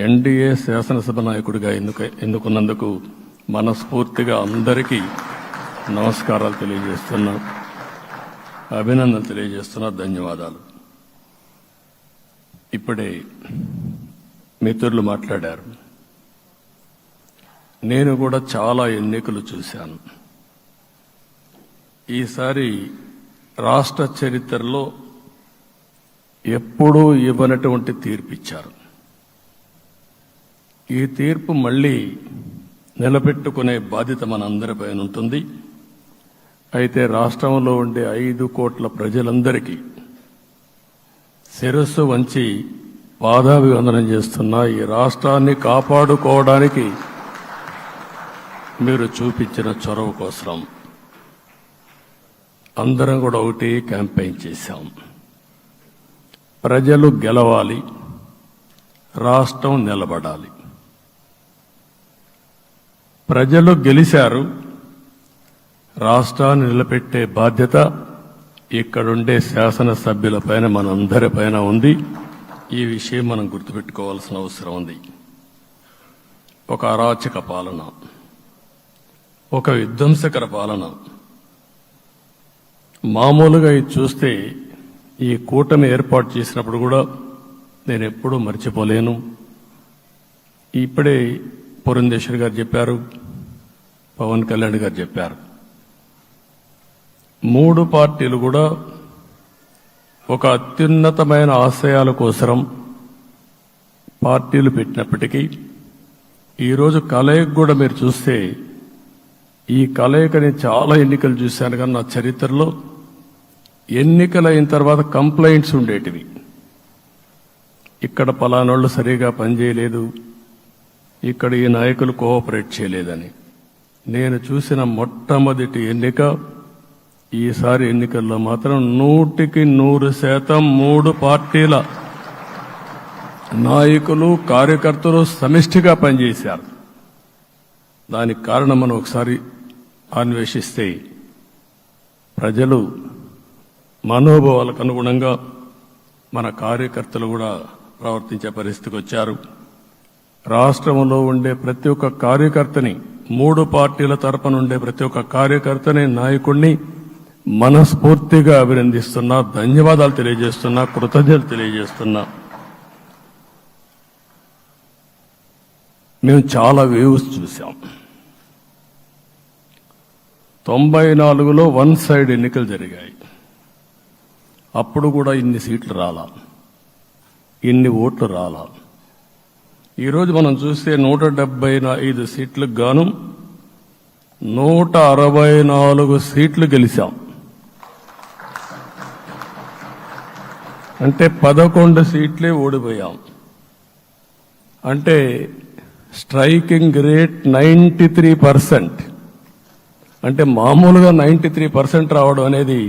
NDA శాసనసభ నాయకుడిగా ఎన్నుకున్నందుకు మనస్ఫూర్తిగా అందరికీ నమస్కారాలు తెలియజేస్తున్నా, అభినందనలు తెలియజేస్తున్నా, ధన్యవాదాలు. ఇప్పుడే మిత్రులు మాట్లాడారు. నేను కూడా చాలా ఎన్నికలు చూశాను. ఈసారి రాష్ట్ర చరిత్రలో ఎప్పుడూ ఇవ్వనటువంటి తీర్పు ఇచ్చారు. ఈ తీర్పు మళ్ళీ నిలబెట్టుకునే బాధ్యత మనందరిపైన ఉంటుంది. అయితే రాష్ట్రంలో ఉండే 5 కోట్ల ప్రజలందరికీ శిరస్సు వంచి పాదాభివందనం చేస్తున్నా. ఈ రాష్ట్రాన్ని కాపాడుకోవడానికి మీరు చూపించిన చొరవ కోసం అందరం కూడా ఒకటి క్యాంపెయిన్ చేశాం. ప్రజలు గెలవాలి, రాష్ట్రం నిలబడాలి. ప్రజలు గెలిచారు. రాష్ట్రాన్ని నిలబెట్టే బాధ్యత ఇక్కడుండే శాసనసభ్యులపైన, మనందరిపైన ఉంది. ఈ విషయం మనం గుర్తుపెట్టుకోవాల్సిన అవసరం ఉంది. ఒక అరాచక పాలన, ఒక విధ్వంసకర పాలన. మామూలుగా ఇది చూస్తే ఈ కూటమి ఏర్పాటు చేసినప్పుడు కూడా నేను ఎప్పుడూ మర్చిపోలేను. ఇప్పుడే పురంధేశ్వరి గారు చెప్పారు, పవన్ కళ్యాణ్ గారు చెప్పారు. 3 పార్టీలు కూడా ఒక అత్యున్నతమైన ఆశయాల కోసం పార్టీలు పెట్టినప్పటికీ ఈరోజు కలయిక కూడా మీరు చూస్తే, ఈ కలయికని చాలా ఎన్నికలు చూశాను కానీ నా చరిత్రలో ఎన్నికలైన తర్వాత కంప్లైంట్స్ ఉండేటివి. ఇక్కడ పలానోళ్ళు సరిగా పనిచేయలేదు, ఇక్కడ ఈ నాయకులు కోఆపరేట్ చేయలేదని. నేను చూసిన మొట్టమొదటి ఎన్నిక, ఈసారి ఎన్నికల్లో మాత్రం 100% 3 పార్టీల నాయకులు, కార్యకర్తలు సమిష్టిగా పనిచేశారు. దానికి కారణం మనం ఒకసారి అన్వేషిస్తే, ప్రజలు మనోభావాలకు అనుగుణంగా మన కార్యకర్తలు కూడా ప్రవర్తించే పరిస్థితికి వచ్చారు. రాష్ట్రంలో ఉండే ప్రతి ఒక్క కార్యకర్తని, 3 పార్టీల తరపున ఉండే ప్రతి ఒక్క కార్యకర్తని, నాయకుడిని మనస్ఫూర్తిగా అభినందిస్తున్నా, ధన్యవాదాలు తెలియజేస్తున్నా, కృతజ్ఞతలు తెలియజేస్తున్నా. మేము చాలా వేవ్స్ చూసాం. 94లో 1 సైడ్ ఎన్నికలు జరిగాయి. అప్పుడు కూడా ఇన్ని సీట్లు రాలా, ఇన్ని ఓట్లు రాలా. ఈరోజు మనం చూస్తే 175 సీట్లకు గాను 164 సీట్లు గెలిచాం. అంటే 11 సీట్లే ఓడిపోయాం. అంటే స్ట్రైకింగ్ రేట్ 93%. అంటే మామూలుగా 93% రావడం అనేది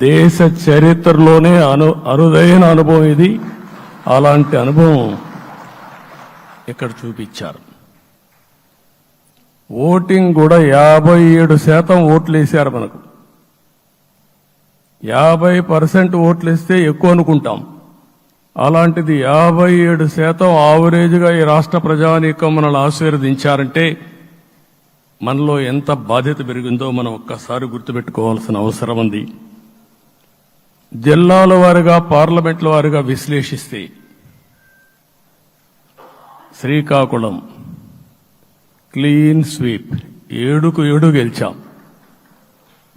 దేశ చరిత్రలోనే అరుదైన అనుభవం ఇది. అలాంటి అనుభవం ఇక్కడ చూపించారు. ఓటింగ్ కూడా 57% ఓట్లు వేశారు. మనకు 50% ఓట్లు వేస్తే ఎక్కువ అనుకుంటాం. అలాంటిది 57% ఆవరేజ్గా ఈ రాష్ట్ర ప్రజానీకం మనల్ని ఆశీర్వదించారంటే మనలో ఎంత బాధ్యత పెరిగిందో మనం ఒక్కసారి గుర్తుపెట్టుకోవాల్సిన అవసరం ఉంది. జిల్లాల వారీగా, పార్లమెంట్ల వారీగా విశ్లేషిస్తే శ్రీకాకుళం క్లీన్ స్వీప్ 7కు 7 గెలిచాం.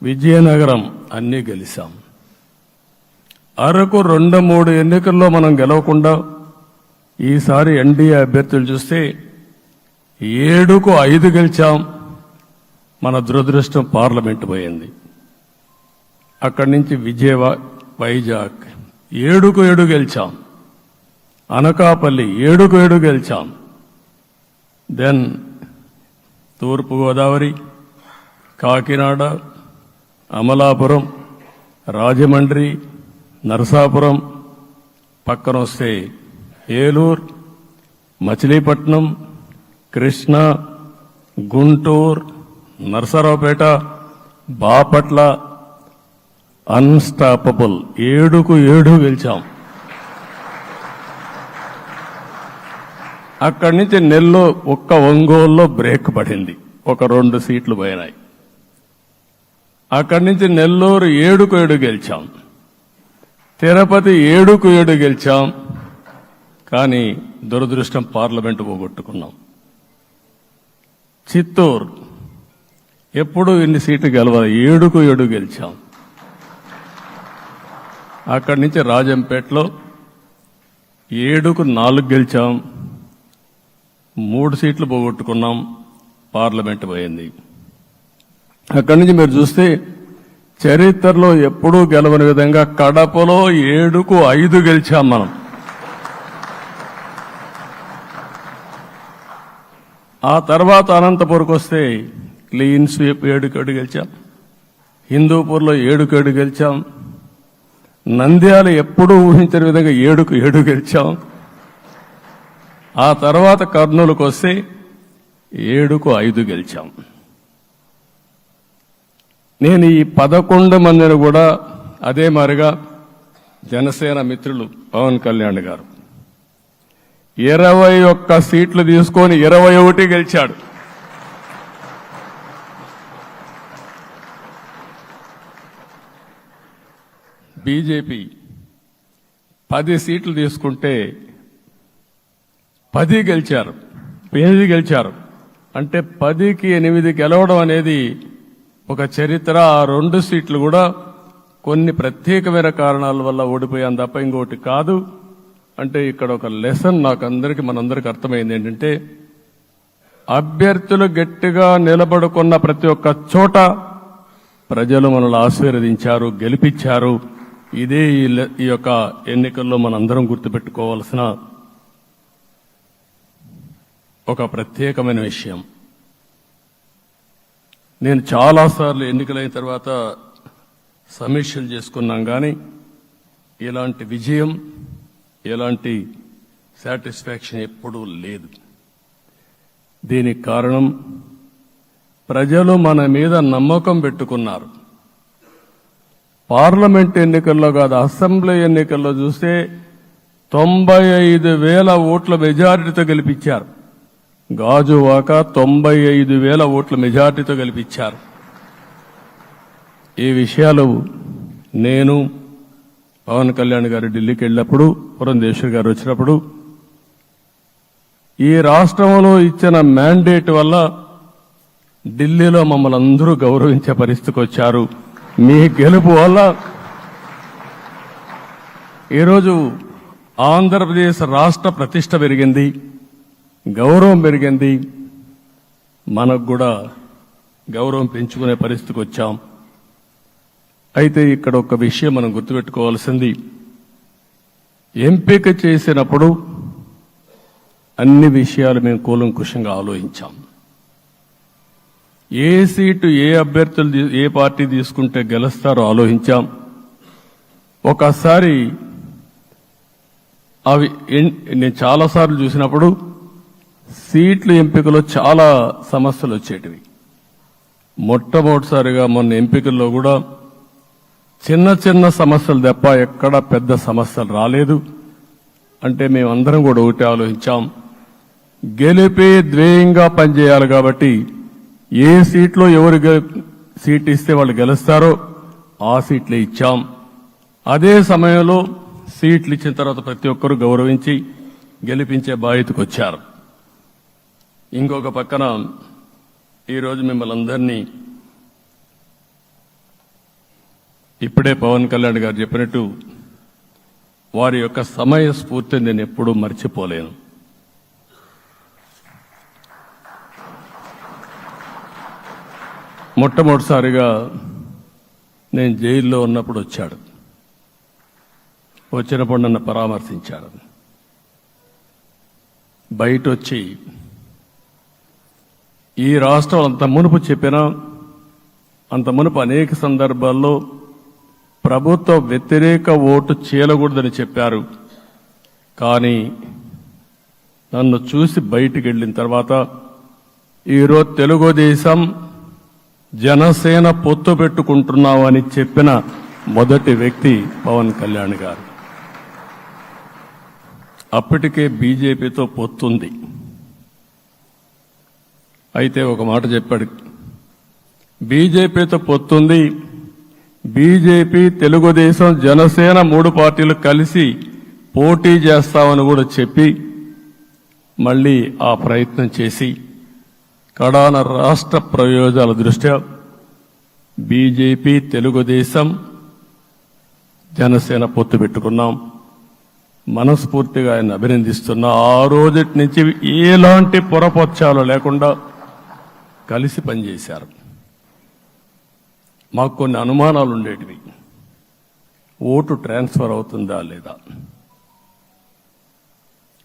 విజయనగరం అన్నీ గెలిచాం. అరకు 2-3 ఎన్నికల్లో మనం గెలవకుండా ఈసారి ఎన్డీఏ అభ్యర్థులు చూస్తే 7కు 5 గెలిచాం. మన దురదృష్టం పార్లమెంట్ పోయింది. అక్కడి నుంచి వైజాగ్ 7కు 7 గెలిచాం. అనకాపల్లి 7కు 7 గెలిచాం. దెన్ తూర్పుగోదావరి, కాకినాడ, అమలాపురం, రాజమండ్రి, నరసాపురం, పక్కన వస్తే ఏలూరు, మచిలీపట్నం, కృష్ణా, గుంటూరు, నరసరావుపేట, బాపట్ల అన్స్టాపబుల్ 7కు 7 గెలిచాం. అక్కడి నుంచి ఒక్క ఒంగోలులో బ్రేక్ పడింది, ఒక 2 సీట్లు పోయినాయి. అక్కడి నుంచి నెల్లూరు 7కు 7 గెలిచాం, తిరుపతి 7కు 7 గెలిచాం. కానీ దురదృష్టం పార్లమెంటు పోగొట్టుకున్నాం. చిత్తూరు ఎప్పుడు ఇన్ని సీట్లు గెలవాలి, 7కు 7 గెలిచాం. అక్కడి నుంచి రాజంపేటలో 7కు 4 గెలిచాం, 3 సీట్లు పోగొట్టుకున్నాం, పార్లమెంట్ పోయింది. అక్కడి నుంచి మీరు చూస్తే చరిత్రలో ఎప్పుడూ గెలవని విధంగా కడపలో 7కు 5 గెలిచాం మనం. ఆ తర్వాత అనంతపురకు వస్తే క్లీన్ స్వీప్ 7కు 7 గెలిచాం, హిందూపూర్లో 7కు 7 గెలిచాం, నంద్యాల ఎప్పుడూ ఊహించని విధంగా 7కు 7 గెలిచాం. ఆ తర్వాత కర్నూలుకు వస్తే 7కు 5 గెలిచాం. నేను ఈ 11 మందిని కూడా అదే మారిగా జనసేన మిత్రులు పవన్ కళ్యాణ్ గారు 21 సీట్లు తీసుకొని 21 గెలిచాడు. బీజేపీ 10 సీట్లు తీసుకుంటే 10 గెలిచారు, 8 గెలిచారు. అంటే 10కి 8 గెలవడం అనేది ఒక చరిత్ర. ఆ 2 సీట్లు కూడా కొన్ని ప్రత్యేకమైన కారణాల వల్ల ఓడిపోయాం తప్ప ఇంకోటి కాదు. అంటే ఇక్కడ ఒక లెసన్ మనందరికీ అర్థమైంది ఏంటంటే, అభ్యర్థులు గట్టిగా నిలబడుకున్న ప్రతి ఒక్క చోట ప్రజలు మనల్ని ఆశీర్వదించారు, గెలిపించారు. ఇదే ఈ యొక్క ఎన్నికల్లో మనందరం గుర్తుపెట్టుకోవాల్సిన ఒక ప్రత్యేకమైన విషయం. నేను చాలాసార్లు ఎన్నికలైన తర్వాత సమీక్షలు చేసుకున్నాం, కానీ ఇలాంటి విజయం, ఎలాంటి సాటిస్ఫాక్షన్ ఎప్పుడూ లేదు. దీనికి కారణం ప్రజలు మన మీద నమ్మకం పెట్టుకున్నారు. పార్లమెంట్ ఎన్నికల్లో కాదు, అసెంబ్లీ ఎన్నికల్లో చూస్తే 95,000 ఓట్ల మెజారిటీతో గెలిపించారు. గాజువాక 95,000 ఓట్ల మెజారిటీతో గెలిపించారు. ఈ విషయాలు నేను పవన్ కళ్యాణ్ గారు ఢిల్లీకి వెళ్ళినప్పుడు, పురంధేశ్వరి గారు వచ్చినప్పుడు, ఈ రాష్ట్రంలో ఇచ్చిన మ్యాండేట్ వల్ల ఢిల్లీలో మమ్మల్ని అందరూ గౌరవించే పరిస్థితికి వచ్చారు. మీ గెలుపు వల్ల ఈరోజు ఆంధ్రప్రదేశ్ రాష్ట్ర ప్రతిష్ట పెరిగింది, గౌరవం పెరిగింది. మనకు కూడా గౌరవం పెంచుకునే పరిస్థితికి వచ్చాం. అయితే ఇక్కడ ఒక విషయం మనం గుర్తుపెట్టుకోవాల్సింది, ఎంపిక చేసినప్పుడు అన్ని విషయాలు మేము కూలంకుషంగా ఆలోచించాం. ఏ సీటు ఏ అభ్యర్థులు ఏ పార్టీ తీసుకుంటే గెలుస్తారో ఆలోచించాం. ఒకసారి అవి నేను చాలాసార్లు చూసినప్పుడు సీట్ల ఎంపికలో చాలా సమస్యలు వచ్చేటివి. మొట్టమొదటిసారిగా మొన్న ఎంపికల్లో కూడా చిన్న చిన్న సమస్యలు తప్ప ఎక్కడ పెద్ద సమస్యలు రాలేదు. అంటే మేమందరం కూడా ఒకటి ఆలోచించాం, గెలిపే ధ్యేయంగా పనిచేయాలి. కాబట్టి ఏ సీట్లో ఎవరు సీట్ ఇస్తే వాళ్ళు గెలుస్తారో ఆ సీట్లే ఇచ్చాం. అదే సమయంలో సీట్లు ఇచ్చిన తర్వాత ప్రతి ఒక్కరూ గౌరవించి గెలిపించే బాధ్యతకు వచ్చారు. ఇంకొక పక్కన ఈరోజు మిమ్మల్ని అందరినీ ఇప్పుడే పవన్ కళ్యాణ్ గారు చెప్పినట్టు వారి యొక్క సమయ స్ఫూర్తిని నేను ఎప్పుడూ మర్చిపోలేను. మొట్టమొదటిసారిగా నేను జైల్లో ఉన్నప్పుడు వచ్చాడు. వచ్చినప్పుడు నన్ను పరామర్శించాడు. బయట వచ్చి ఈ రాష్ట్రం అంత మునుపు చెప్పినా, అంత మునుపు అనేక సందర్భాల్లో ప్రభుత్వ వ్యతిరేక ఓటు చేయకూడదని చెప్పారు. కానీ నన్ను చూసి బయటికి వెళ్ళిన తర్వాత ఈరోజు తెలుగుదేశం జనసేన పొత్తు పెట్టుకుంటున్నామని చెప్పిన మొదటి వ్యక్తి పవన్ కళ్యాణ్ గారు. అప్పటికే బీజేపీతో పొత్తుంది. అయితే ఒక మాట చెప్పాడు, బీజేపీతో పొత్తుంది, బీజేపీ, తెలుగుదేశం, జనసేన 3 పార్టీలు కలిసి పోటీ చేస్తామని కూడా చెప్పి మళ్ళీ ఆ ప్రయత్నం చేసి కడాన రాష్ట్ర ప్రయోజనాల దృష్ట్యా బీజేపీ, తెలుగుదేశం, జనసేన పొత్తు పెట్టుకున్నాం. మనస్ఫూర్తిగా ఆయన అభినందిస్తున్నా. ఆ రోజటి నుంచి ఎలాంటి పొరపచ్చాలు లేకుండా కలిసి పనిచేశారు. మాకు కొన్ని అనుమానాలు ఉండేటివి. ఓటు ట్రాన్స్ఫర్ అవుతుందా లేదా,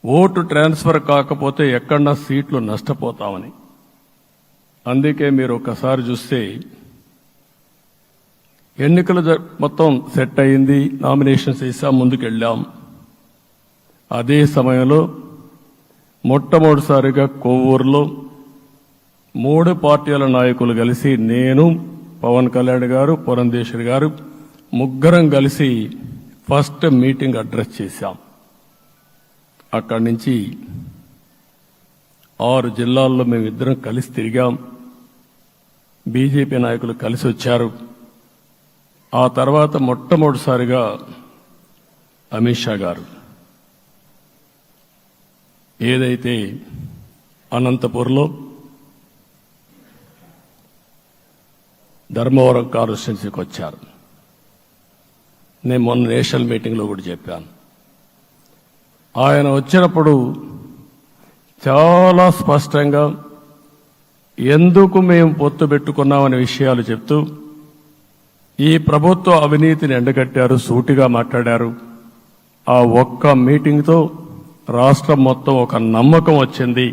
ఓటు ట్రాన్స్ఫర్ కాకపోతే ఎక్కడన్నా సీట్లు నష్టపోతామని. అందుకే మీరు ఒకసారి చూస్తే ఎన్నికలు మొత్తం సెట్ అయింది, నామినేషన్స్ వేసాం, ముందుకెళ్ళాం. అదే సమయంలో మొట్టమొదటిసారిగా కొవ్వూరులో 3 పార్టీల నాయకులు కలిసి, నేను, పవన్ కళ్యాణ్ గారు, పురంధేశ్వరి గారు, ముగ్గురం కలిసి ఫస్ట్ మీటింగ్ అడ్రస్ చేశాం. అక్కడి నుంచి 6 జిల్లాల్లో మేమిద్దరం కలిసి తిరిగాం. బీజేపీ నాయకులు కలిసి వచ్చారు. ఆ తర్వాత మొట్టమొదటిసారిగా అమిత్ షా గారు ఏదైతే అనంతపూర్లో ధర్మవరం కాన్స్టిట్యున్సీకి వచ్చారు. నేను మొన్న నేషనల్ మీటింగ్లో కూడా చెప్పాను. ఆయన వచ్చినప్పుడు చాలా స్పష్టంగా ఎందుకు మేము పొత్తు పెట్టుకున్నామనే విషయాలు చెప్తూ ఈ ప్రభుత్వ అవినీతిని ఎండగట్టారు, సూటిగా మాట్లాడారు. ఆ ఒక్క మీటింగ్తో రాష్ట్రం మొత్తం ఒక నమ్మకం వచ్చింది.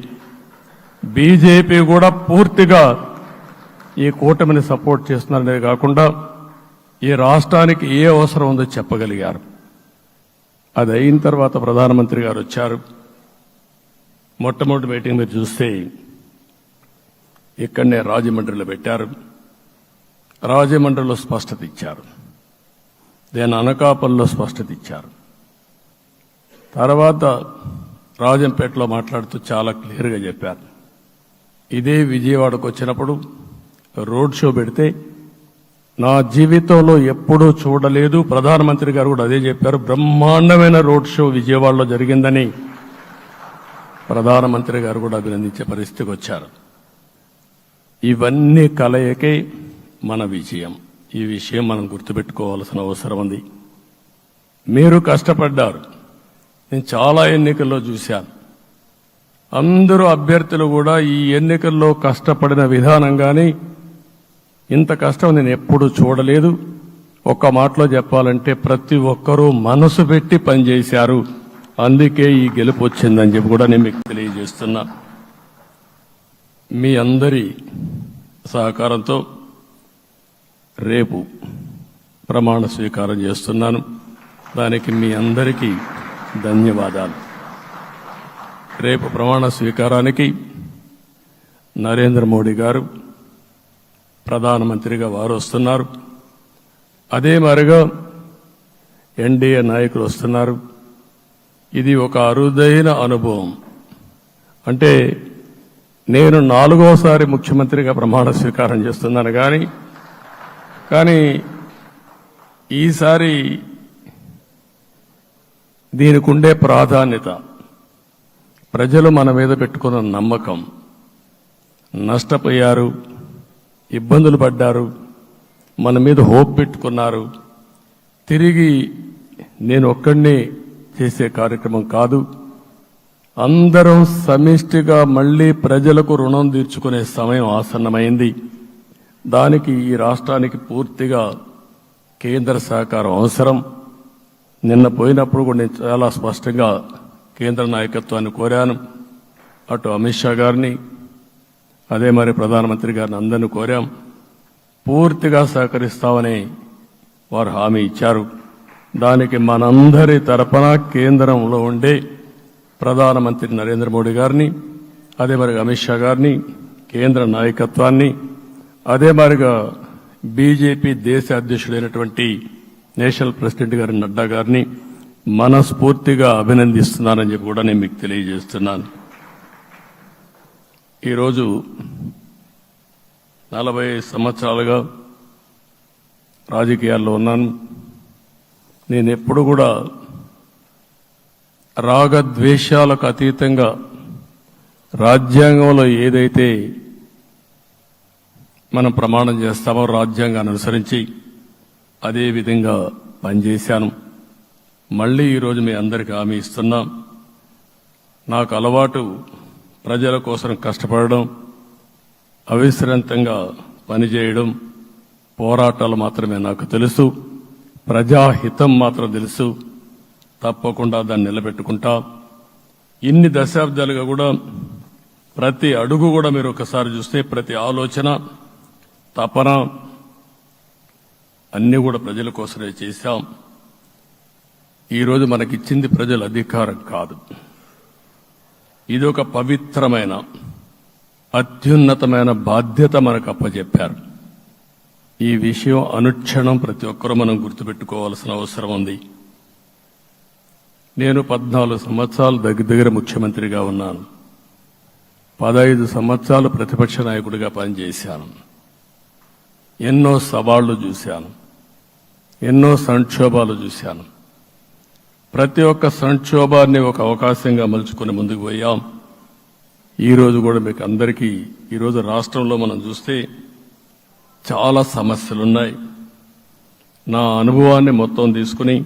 బీజేపీ కూడా పూర్తిగా ఈ కూటమిని సపోర్ట్ చేస్తున్నారనే కాకుండా ఈ రాష్ట్రానికి ఏ అవసరం ఉందో చెప్పగలిగారు. అది అయిన తర్వాత ప్రధానమంత్రి గారు వచ్చారు. మొట్టమొదటి మీటింగ్ మీరు చూస్తే ఇక్కడనే రాజమండ్రిలో పెట్టారు. రాజమండ్రిలో స్పష్టత ఇచ్చారు, దేని అనకాపల్లిలో స్పష్టత ఇచ్చారు. తర్వాత రాజంపేటలో మాట్లాడుతూ చాలా క్లియర్గా చెప్పారు. ఇదే విజయవాడకు వచ్చినప్పుడు రోడ్ షో పెడితే నా జీవితంలో ఎప్పుడూ చూడలేదు, ప్రధానమంత్రి గారు కూడా అదే చెప్పారు, బ్రహ్మాండమైన రోడ్ షో విజయవాడలో జరిగిందని ప్రధానమంత్రి గారు కూడా అభినందించే పరిస్థితికి వచ్చారు. ఇవన్నీ కలయికే మన విజయం. ఈ విషయం మనం గుర్తుపెట్టుకోవాల్సిన అవసరం ఉంది. మీరు కష్టపడ్డారు. నేను చాలా ఎన్నికల్లో చూశాను. అందరూ అభ్యర్థులు కూడా ఈ ఎన్నికల్లో కష్టపడిన విధానం కానీ ఇంత కష్టం నేను ఎప్పుడూ చూడలేదు. ఒక్క మాటలో చెప్పాలంటే ప్రతి ఒక్కరూ మనసు పెట్టి పనిచేశారు. అందుకే ఈ గెలుపు వచ్చిందని చెప్పి కూడా నేను మీకు తెలియజేస్తున్నా. మీ అందరి సహకారంతో రేపు ప్రమాణ స్వీకారం చేస్తున్నాను. దానికి మీ అందరికీ ధన్యవాదాలు. రేపు ప్రమాణ స్వీకారానికి నరేంద్ర మోడీ గారు ప్రధానమంత్రిగా వారు వస్తున్నారు. అదే మరిగా ఎన్డీఏ నాయకులు వస్తున్నారు. ఇది ఒక అరుదైన అనుభవం. అంటే నేను 4వసారి ముఖ్యమంత్రిగా ప్రమాణ స్వీకారం చేస్తున్నాను కానీ ఈసారి దీనికి ఉండే ప్రాధాన్యత, ప్రజలు మన మీద పెట్టుకున్న నమ్మకం, నష్టపోయారు, ఇబ్బందులు పడ్డారు, మన మీద హోప్ పెట్టుకున్నారు. తిరిగి నేను ఒక్కడినే చేసే కార్యక్రమం కాదు. అందరం సమిష్టిగా మళ్లీ ప్రజలకు రుణం తీర్చుకునే సమయం ఆసన్నమైంది. దానికి ఈ రాష్ట్రానికి పూర్తిగా కేంద్ర సహకారం అవసరం. నిన్న పోయినప్పుడు కూడా నేను చాలా స్పష్టంగా కేంద్ర నాయకత్వాన్ని కోరాను. అటు అమిత్ షా గారిని, అదే మరి ప్రధానమంత్రి గారిని అందరినీ కోరాం. పూర్తిగా సహకరిస్తామని వారు హామీ ఇచ్చారు. దానికి మనందరి తరపున కేంద్రంలో ఉండే ప్రధానమంత్రి నరేంద్ర మోడీ గారిని, అదే మరి అమిత్ షా గారిని, కేంద్ర నాయకత్వాన్ని, అదే మరిగా బీజేపీ దేశ అధ్యక్షుడైనటువంటి నేషనల్ ప్రెసిడెంట్ గారి నడ్డా గారిని మనస్ఫూర్తిగా అభినందిస్తున్నానని చెప్పి కూడా నేను మీకు తెలియజేస్తున్నాను. ఈరోజు 40 సంవత్సరాలుగా రాజకీయాల్లో ఉన్నాను. నేను ఎప్పుడు కూడా రాగద్వేషాలకు అతీతంగా రాజ్యాంగంలో ఏదైతే మనం ప్రమాణం చేస్తామో రాజ్యాంగాన్ని అనుసరించి అదే విధంగా పనిచేశాను. మళ్ళీ ఈరోజు మీ అందరికీ హామీ ఇస్తున్నాం. నాకు అలవాటు ప్రజల కోసం కష్టపడడం, అవిశ్రాంతంగా పనిచేయడం, పోరాటాలు మాత్రమే నాకు తెలుసు. ప్రజాహితం మాత్రం తెలుసు. తప్పకుండా దాన్ని నిలబెట్టుకుంటా. ఇన్ని దశాబ్దాలుగా కూడా ప్రతి అడుగు కూడా మీరు ఒకసారి చూస్తే ప్రతి ఆలోచన, తపన అన్నీ కూడా ప్రజల కోసమే చేశాం. ఈరోజు మనకిచ్చింది ప్రజల అధికారం కాదు. ఇది ఒక పవిత్రమైన అత్యున్నతమైన బాధ్యత మనకు అప్పచెప్పారు. ఈ విషయం అనుక్షణం ప్రతి ఒక్కరూ మనం గుర్తుపెట్టుకోవాల్సిన అవసరం ఉంది. నేను 14 సంవత్సరాలు దగ్గర ముఖ్యమంత్రిగా ఉన్నాను. 15 సంవత్సరాలు ప్రతిపక్ష నాయకుడిగా పనిచేశాను. ఎన్నో సవాళ్లు చూశాను, ఎన్నో సంక్షోభాలు చూశాను. ప్రతి ఒక్క సంక్షోభాన్ని ఒక అవకాశంగా మలుచుకుని ముందుకు పోయాం. ఈరోజు కూడా మీకు అందరికీ ఈరోజు రాష్ట్రంలో మనం చూస్తే చాలా సమస్యలున్నాయి. నా అనుభవాన్ని మొత్తం తీసుకుని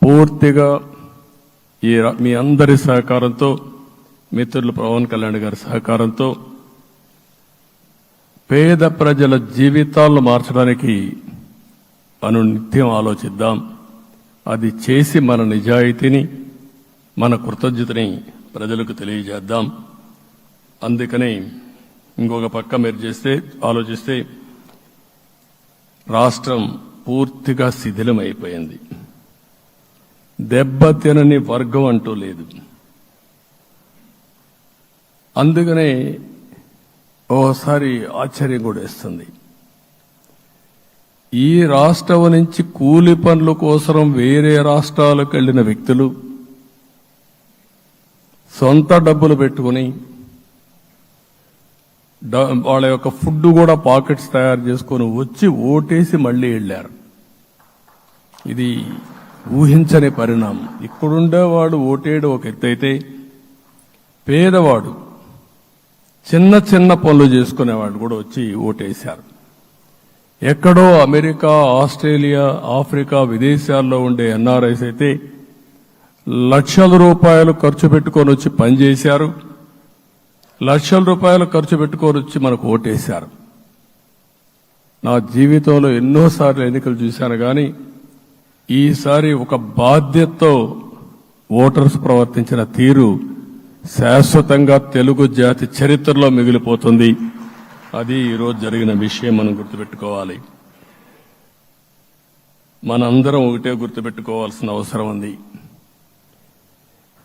పూర్తిగా మీ అందరి సహకారంతో, మిత్రులు పవన్ కళ్యాణ్ గారి సహకారంతో పేద ప్రజల జీవితాలను మార్చడానికి అనునిత్యం ఆలోచిద్దాం. అది చేసి మన నిజాయితీని, మన కృతజ్ఞతని ప్రజలకు తెలియజేద్దాం. అందుకని ఇంకొక పక్క మీరు ఆలోచిస్తే రాష్ట్రం పూర్తిగా శిథిలమైపోయింది. దెబ్బతినని వర్గం అంటూ లేదు. అందుకనే ఓసారి ఆశ్చర్యం కూడా వేస్తుంది. ఈ రాష్ట్రం నుంచి కూలి పనుల కోసం వేరే రాష్ట్రాలకు వెళ్లిన వ్యక్తులు సొంత డబ్బులు పెట్టుకుని వాళ్ళ యొక్క ఫుడ్ కూడా పాకెట్స్ తయారు చేసుకుని వచ్చి ఓటేసి మళ్లీ వెళ్లారు. ఇది ఊహించని పరిణామం. ఇక్కడుండేవాడు ఓటేయడం ఒక ఎత్తైతే, పేదవాడు చిన్న చిన్న పనులు చేసుకునేవాడు కూడా వచ్చి ఓటేశారు. ఎక్కడో అమెరికా, ఆస్ట్రేలియా, ఆఫ్రికా, విదేశాల్లో ఉండే ఎన్ఆర్ఐస్ అయితే లక్షల రూపాయలు ఖర్చు పెట్టుకొని వచ్చి పనిచేశారు. లక్షల రూపాయలు ఖర్చు పెట్టుకొని వచ్చి మనకు ఓటేశారు. నా జీవితంలో ఎన్నోసార్లు ఎన్నికలు చూశాను, కానీ ఈసారి ఒక బాధ్యతతో ఓటర్స్ ప్రవర్తించిన తీరు శాశ్వతంగా తెలుగు జాతి చరిత్రలో మిగిలిపోతుంది. అది ఈరోజు జరిగిన విషయం మనం గుర్తుపెట్టుకోవాలి. మనందరం ఒకటే గుర్తుపెట్టుకోవాల్సిన అవసరం ఉంది.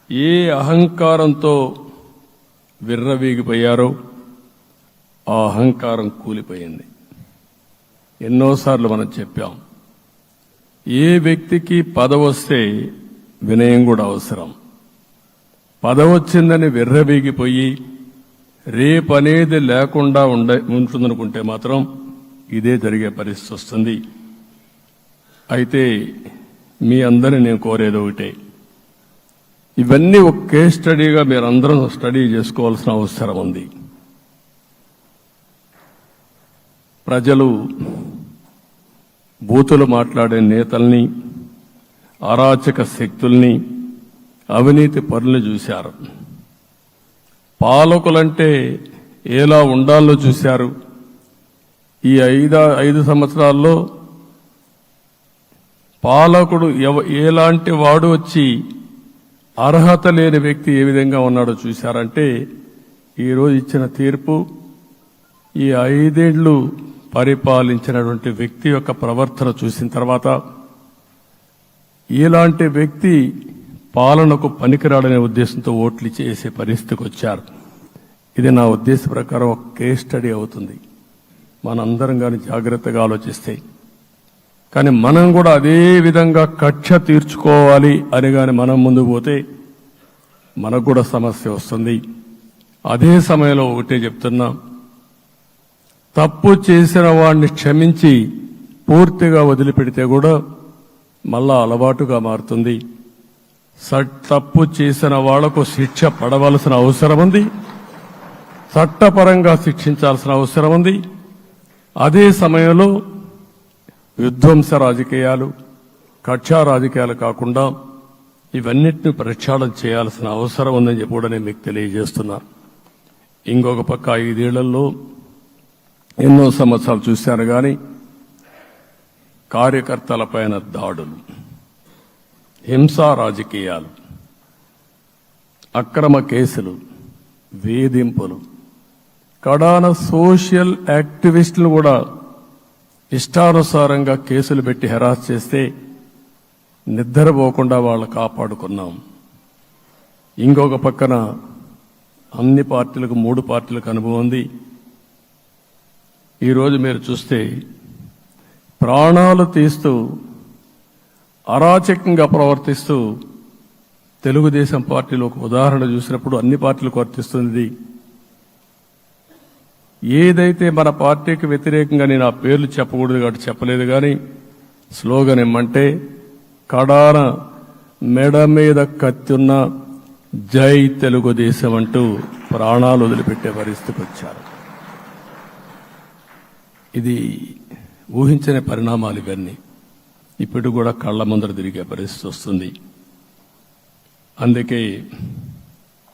ఏ అహంకారంతో విర్రవీగిపోయారో ఆ అహంకారం కూలిపోయింది. ఎన్నోసార్లు మనం చెప్పాం, ఏ వ్యక్తికి పదవొస్తే వినయం కూడా అవసరం. పదవొచ్చిందని విర్రవీగిపోయి రేపనేది లేకుండా ఉంటుందనుకుంటే మాత్రం ఇదే జరిగే పరిస్థితి వస్తుంది. అయితే మీ అందరినీ నేను కోరేది ఒకటే, ఇవన్నీ ఒక కేస్ స్టడీగా మీరందరం స్టడీ చేసుకోవాల్సిన అవసరం ఉంది. ప్రజలు బూతులు మాట్లాడే నేతల్ని, అరాచక శక్తుల్ని, అవినీతి పరుల్ని చూశారు. పాలకులంటే ఎలా ఉండాలో చూశారు. ఈ 5 సంవత్సరాల్లో పాలకుడు ఎలాంటి వాడు వచ్చి అర్హత లేని వ్యక్తి ఏ విధంగా ఉన్నాడో చూశారంటే, ఈరోజు ఇచ్చిన తీర్పు ఈ 5 ఏళ్లు పరిపాలించినటువంటి వ్యక్తి యొక్క ప్రవర్తన చూసిన తర్వాత ఇలాంటి వ్యక్తి పాలనకు పనికిరాడనే ఉద్దేశంతో ఓట్లు చేసే పరిస్థితికి వచ్చారు. ఇది నా ఉద్దేశ ప్రకారం ఒక కేస్ స్టడీ అవుతుంది, మనందరం కానీ జాగ్రత్తగా ఆలోచిస్తే. కానీ మనం కూడా అదే విధంగా కక్ష తీర్చుకోవాలి అని కానీ మనం ముందుకు పోతే మనకు కూడా సమస్య వస్తుంది. అదే సమయంలో ఒకటే చెప్తున్నా, తప్పు చేసిన వాడిని క్షమించి పూర్తిగా వదిలిపెడితే కూడా మళ్ళా అలవాటుగా మారుతుంది. తప్పు చేసిన వాళ్లకు శిక్ష పడవలసిన అవసరం ఉంది, చట్టపరంగా శిక్షించాల్సిన అవసరం ఉంది. అదే సమయంలో విధ్వంస రాజకీయాలు, కక్షా రాజకీయాలు కాకుండా ఇవన్నిటిని ప్రక్షాళన చేయాల్సిన అవసరం ఉందని చెప్పి కూడా నేను మీకు తెలియజేస్తున్నా. ఇంకొక పక్క 5 ఏళ్లలో ఎన్నో సంవత్సరాలు చూశాను కానీ కార్యకర్తలపైన దాడులు, హింసా రాజకీయాలు, అక్రమ కేసులు, వేధింపులు, కడాన సోషల్ యాక్టివిస్టులు కూడా ఇష్టానుసారంగా కేసులు పెట్టి హెరాస్ చేస్తే నిద్రపోకుండా వాళ్ళు కాపాడుకున్నాం. ఇంకొక పక్కన అన్ని పార్టీలకు 3 పార్టీలకు అనుభవం ఉంది. ఈరోజు మీరు చూస్తే ప్రాణాలు తీస్తూ అరాచకంగా ప్రవర్తిస్తూ తెలుగుదేశం పార్టీలో ఒక ఉదాహరణ చూసినప్పుడు అన్ని పార్టీలకు వర్తిస్తుంది. ఏదైతే మన పార్టీకి వ్యతిరేకంగా నేను ఆ పేర్లు చెప్పకూడదు కాబట్టి చెప్పలేదు కానీ స్లోగన్ ఏమంటే కడాన మెడ మీద కత్తున్న జై తెలుగుదేశం అంటూ ప్రాణాలు వదిలిపెట్టే పరిస్థితికి వచ్చారు. ఇది ఊహించని పరిణామాలు ఇవన్నీ. ఇప్పుడు కూడా కళ్ల ముందర తిరిగే పరిస్థితి వస్తుంది. అందుకే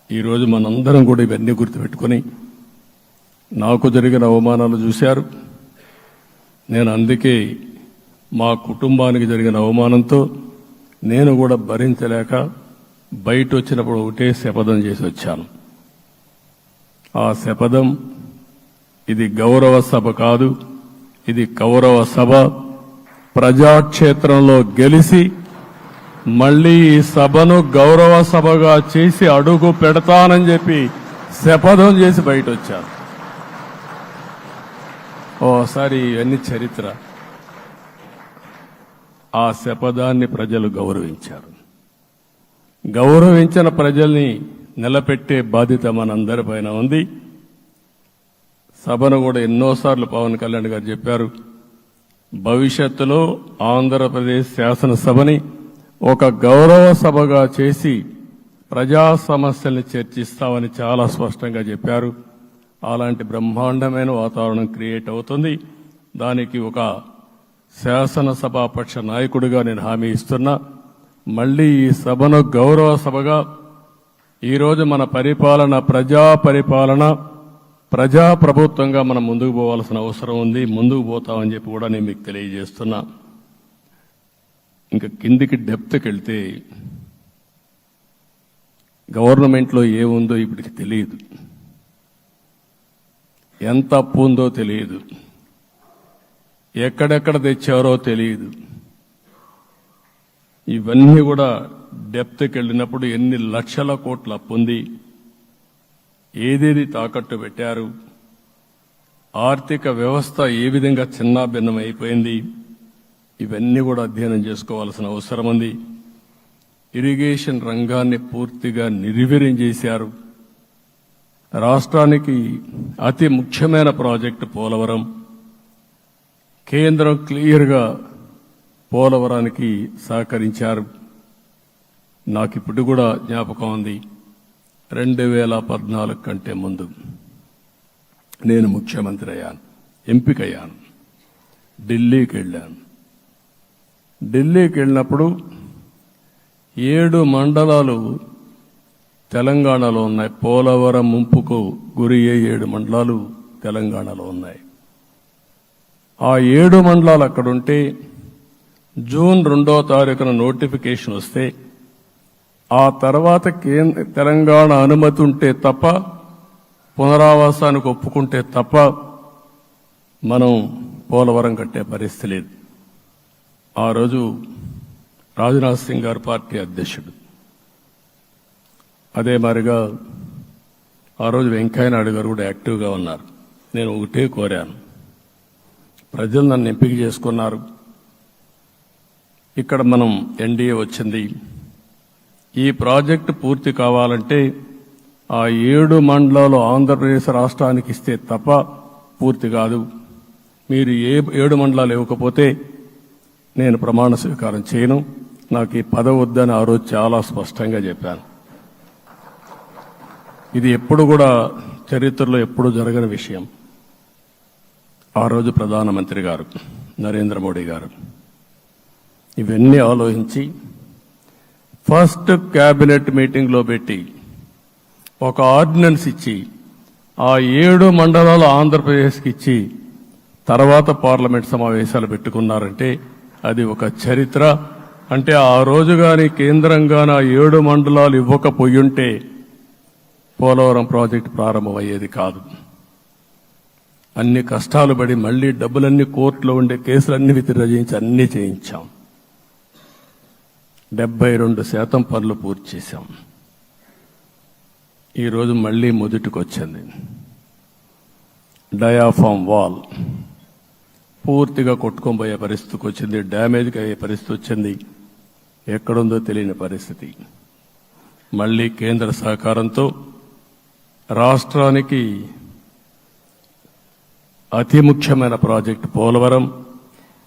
ఈరోజు మనందరం కూడా ఇవన్నీ గుర్తుపెట్టుకుని, నాకు జరిగిన అవమానాలు చూశారు. నేను అందుకే మా కుటుంబానికి జరిగిన అవమానంతో నేను కూడా భరించలేక బయట వచ్చినప్పుడు ఒకటే శపథం చేసి వచ్చాను. ఆ శపథం ఇది గౌరవ సభ కాదు, ఇది కౌరవ సభ. ప్రజాక్షేత్రంలో గెలిచి మళ్లీ ఈ సభను గౌరవ సభగా చేసి అడుగు పెడతానని చెప్పి శపథం చేసి బయట వచ్చాను. ఓసారి ఇవన్నీ చరిత్ర. ఆ శపథాన్ని ప్రజలు గౌరవించారు. గౌరవించిన ప్రజల్ని నిలబెట్టే బాధ్యత మనందరిపైన ఉంది. సభను కూడా ఎన్నోసార్లు పవన్ కళ్యాణ్ గారు చెప్పారు, భవిష్యత్తులో ఆంధ్రప్రదేశ్ శాసనసభని ఒక గౌరవ సభగా చేసి ప్రజా సమస్యల్ని చర్చిస్తామని చాలా స్పష్టంగా చెప్పారు. అలాంటి బ్రహ్మాండమైన వాతావరణం క్రియేట్ అవుతుంది. దానికి ఒక శాసనసభాపక్ష నాయకుడిగా నేను హామీ ఇస్తున్నా. మళ్లీ ఈ సభను గౌరవ సభగా, ఈరోజు మన పరిపాలన ప్రజా పరిపాలన, ప్రజాప్రభుత్వంగా మనం ముందుకు పోవాల్సిన అవసరం ఉంది. ముందుకు పోతామని చెప్పి కూడా నేను మీకు తెలియజేస్తున్నా. ఇంకా కిందికి డెప్త్కి వెళ్తే గవర్నమెంట్లో ఏముందో ఇప్పటికి తెలియదు, ఎంత అప్పు ఉందో తెలియదు, ఎక్కడెక్కడ తెచ్చారో తెలియదు. ఇవన్నీ కూడా డెప్త్కి వెళ్ళినప్పుడు ఎన్ని లక్షల కోట్ల అప్పు ఉంది, ఏదేది తాకట్టు పెట్టారు, ఆర్థిక వ్యవస్థ ఏ విధంగా చిన్నాభిన్నం అయిపోయింది, ఇవన్నీ కూడా అధ్యయనం చేసుకోవాల్సిన అవసరం ఉంది. ఇరిగేషన్ రంగాన్ని పూర్తిగా నిర్వీర్యం చేశారు. రాష్ట్రానికి అతి ముఖ్యమైన ప్రాజెక్టు పోలవరం. కేంద్రం క్లియర్గా పోలవరానికి సహకరించారు. నాకిప్పుడు కూడా జ్ఞాపకం ఉంది, 2014 కంటే ముందు నేను ముఖ్యమంత్రి అయ్యాను, ఎంపికయ్యాను, ఢిల్లీకి వెళ్ళాను. ఢిల్లీకి వెళ్ళినప్పుడు 7 మండలాలు తెలంగాణలో ఉన్నాయి. పోలవరం ముంపుకు గురి అయ్యే 7 మండలాలు తెలంగాణలో ఉన్నాయి. ఆ 7 మండలాలు అక్కడుంటే జూన్ 2వ తారీఖున నోటిఫికేషన్ వస్తే ఆ తర్వాత తెలంగాణ అనుమతి ఉంటే తప్ప, పునరావాసానికి ఒప్పుకుంటే తప్ప మనం పోలవరం కట్టే పరిస్థితి లేదు. ఆ రోజు రాజ్నాథ్ సింగ్ గారు పార్టీ అధ్యక్షుడు. అదే మాదిరిగా ఆ రోజు వెంకయ్యనాయుడు గారు కూడా యాక్టివ్గా ఉన్నారు. నేను ఒకటే కోరాను, ప్రజలు నన్ను ఎంపిక చేసుకున్నారు, ఇక్కడ మనం ఎన్డీఏ వచ్చింది, ఈ ప్రాజెక్టు పూర్తి కావాలంటే ఆ 7 మండలాలు ఆంధ్రప్రదేశ్ రాష్ట్రానికి ఇస్తే తప్ప పూర్తి కాదు. మీరు 7 మండలాలు ఇవ్వకపోతే నేను ప్రమాణ స్వీకారం చేయను. నాకు ఈ పదవి వద్దని ఆ రోజు చాలా స్పష్టంగా చెప్పాను. ఇది ఎప్పుడు కూడా చరిత్రలో ఎప్పుడు జరగని విషయం. ఆ రోజు ప్రధానమంత్రి గారు నరేంద్ర మోడీ గారు ఇవన్నీ ఆలోచించి ఫస్ట్ క్యాబినెట్ మీటింగ్లో పెట్టి ఒక ఆర్డినెన్స్ ఇచ్చి ఆ 7 మండలాలు ఆంధ్రప్రదేశ్కి ఇచ్చి తర్వాత పార్లమెంట్ సమావేశాలు పెట్టుకున్నారంటే అది ఒక చరిత్ర. అంటే ఆ రోజు గాని కేంద్రంగాన 7 మండలాలు ఇవ్వకపోయుంటే పోలవరం ప్రాజెక్టు ప్రారంభమయ్యేది కాదు. అన్ని కష్టాలు పడి మళ్లీ డబ్బులన్నీ కోర్టులో ఉండే కేసులన్నీ విత్డ్రా చేయించి అన్నీ చేయించాం. 72% పనులు పూర్తి చేశాం. ఈరోజు మళ్లీ మొదటికొచ్చింది. డయాఫామ్ వాల్ పూర్తిగా కొట్టుకొని పరిస్థితికి వచ్చింది. డ్యామేజ్కి అయ్యే పరిస్థితి వచ్చింది. ఎక్కడుందో తెలియని పరిస్థితి. మళ్లీ కేంద్ర సహకారంతో రాష్ట్రానికి అతి ముఖ్యమైన ప్రాజెక్టు పోలవరం,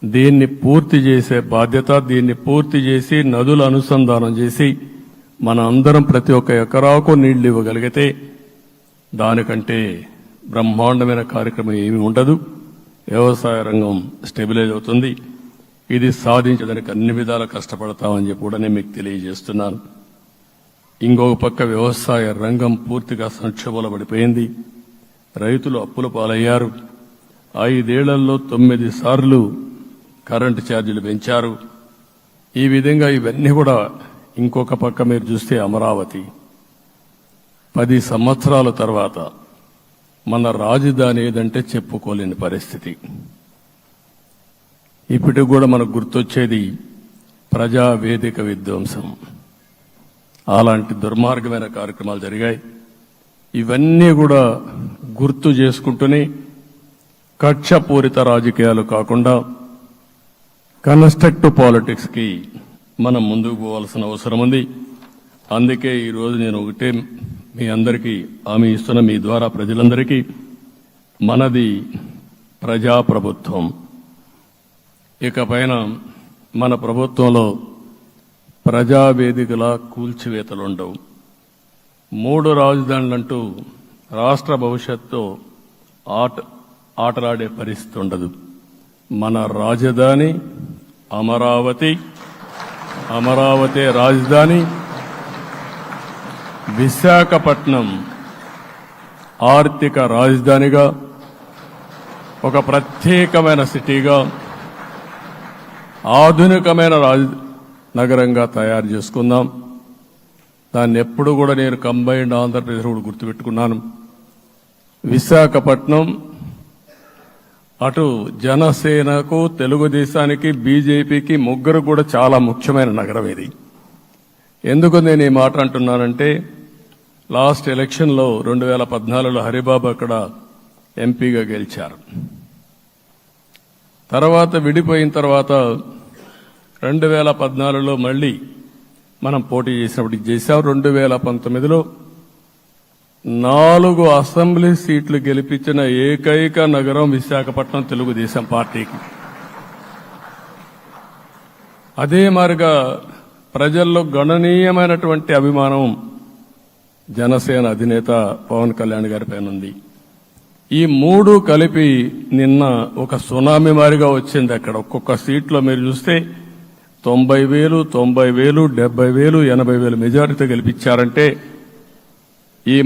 దీన్ని పూర్తి చేసే బాధ్యత, దీన్ని పూర్తి చేసి నదుల అనుసంధానం చేసి మన అందరం ప్రతి ఒక్క ఎకరాకు నీళ్లు ఇవ్వగలిగితే దానికంటే బ్రహ్మాండమైన కార్యక్రమం ఏమీ ఉండదు. వ్యవసాయ రంగం స్టెబిలైజ్ అవుతుంది. ఇది సాధించడానికి అన్ని విధాలా కష్టపడతామని చెప్పి కూడా నేను మీకు తెలియజేస్తున్నాను. ఇంకొక పక్క వ్యవసాయ రంగం పూర్తిగా సంక్షోభంలో పడిపోయింది. రైతులు అప్పుల పాలయ్యారు. 5 ఏళ్లలో 9 సార్లు కరెంటు ఛార్జీలు పెంచారు. ఈ విధంగా ఇవన్నీ కూడా ఇంకొక పక్క మీరు చూస్తే అమరావతి 10 సంవత్సరాల తర్వాత మన రాజధాని ఏదంటే చెప్పుకోలేని పరిస్థితి. ఇప్పటికి కూడా మనకు గుర్తొచ్చేది ప్రజావేదిక విధ్వంసం. అలాంటి దుర్మార్గమైన కార్యక్రమాలు జరిగాయి. ఇవన్నీ కూడా గుర్తు చేసుకుంటూనే కక్షపూరిత రాజకీయాలు కాకుండా కన్స్ట్రక్టివ్ పాలిటిక్స్ కి మనం ముందుకు పోవాల్సిన అవసరం ఉంది. అందుకే ఈరోజు నేను ఒకటే మీ అందరికీ హామీ ఇస్తున్న, మీ ద్వారా ప్రజలందరికీ, మనది ప్రజాప్రభుత్వం. ఇకపైన మన ప్రభుత్వంలో ప్రజావేదికల కూల్చివేతలుండవు. 3 రాజధానులంటూ రాష్ట్ర భవిష్యత్తు ఆటలాడే పరిస్థితి ఉండదు. మన రాజధాని అమరావతి, అమరావతి రాజధాని. విశాఖపట్నం ఆర్థిక రాజధానిగా, ఒక ప్రత్యేకమైన సిటీగా, ఆధునికమైన నగరంగా తయారు చేసుకుందాం. దాన్ని ఎప్పుడు కూడా నేను కంబైన్డ్ ఆంధ్రప్రదేశ్ కూడా గుర్తుపెట్టుకున్నాను. విశాఖపట్నం అటు జనసేనకు, తెలుగుదేశానికి, బీజేపీకి ముగ్గురు కూడా చాలా ముఖ్యమైన నగరం ఇది. ఎందుకు నేను ఈ మాట అంటున్నానంటే, లాస్ట్ ఎలక్షన్లో 2014లో హరిబాబు అక్కడ ఎంపీగా గెలిచారు. తర్వాత విడిపోయిన తర్వాత 2014లో మళ్లీ మనం పోటీ చేసినప్పుడు చేశాం. 2019లో 4 అసెంబ్లీ సీట్లు గెలిపించిన ఏకైక నగరం విశాఖపట్నం తెలుగుదేశం పార్టీకి. అదే మాదిరిగా ప్రజల్లో గణనీయమైనటువంటి అభిమానం జనసేన అధినేత పవన్ కళ్యాణ్ గారి పైన ఉంది. ఈ 3 కలిపి నిన్న ఒక సునామీ మారిగా వచ్చింది. అక్కడ ఒక్కొక్క సీట్లో మీరు చూస్తే 90,000, 90,000, 70,000, 80,000 మెజారిటీ గెలిపించారంటే ఈ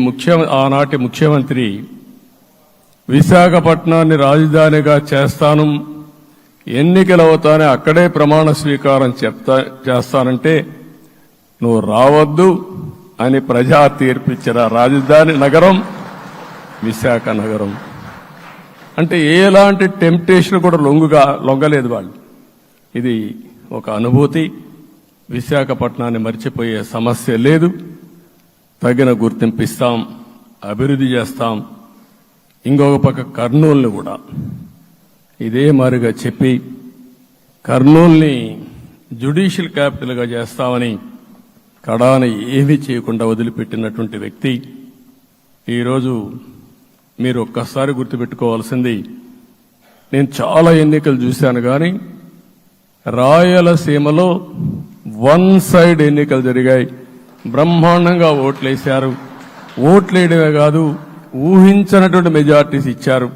ఆనాటి ముఖ్యమంత్రి విశాఖపట్నాన్ని రాజధానిగా చేస్తాను, ఎన్నికలవుతానే అక్కడే ప్రమాణ స్వీకారం చేస్తానంటే నువ్వు రావద్దు అని ప్రజా తీర్పిచ్చిన రాజధాని నగరం విశాఖ నగరం. అంటే ఎలాంటి టెంప్టేషన్ కూడా లొంగలేదు వాళ్ళు. ఇది ఒక అనుభూతి. విశాఖపట్నాన్ని మర్చిపోయే సమస్య లేదు. తగిన గుర్తింపిస్తాం, అభివృద్ధి చేస్తాం. ఇంకొక పక్క కర్నూలుని కూడా ఇదే మారిగా చెప్పి కర్నూలుని జ్యుడిషియల్ క్యాపిటల్గా చేస్తామని కడాన ఏమీ చేయకుండా వదిలిపెట్టినటువంటి వ్యక్తి ఈరోజు మీరు ఒక్కసారి గుర్తుపెట్టుకోవాల్సింది, నేను చాలా ఎన్నికలు చూశాను కానీ రాయలసీమలో వన్ సైడ్ ఎన్నికలు జరిగాయి. బ్రహ్మాండంగా ఓట్లేశారు. ఓట్లేయడమే కాదు, ఊహించనటువంటి మెజార్టీస్ ఇచ్చారు.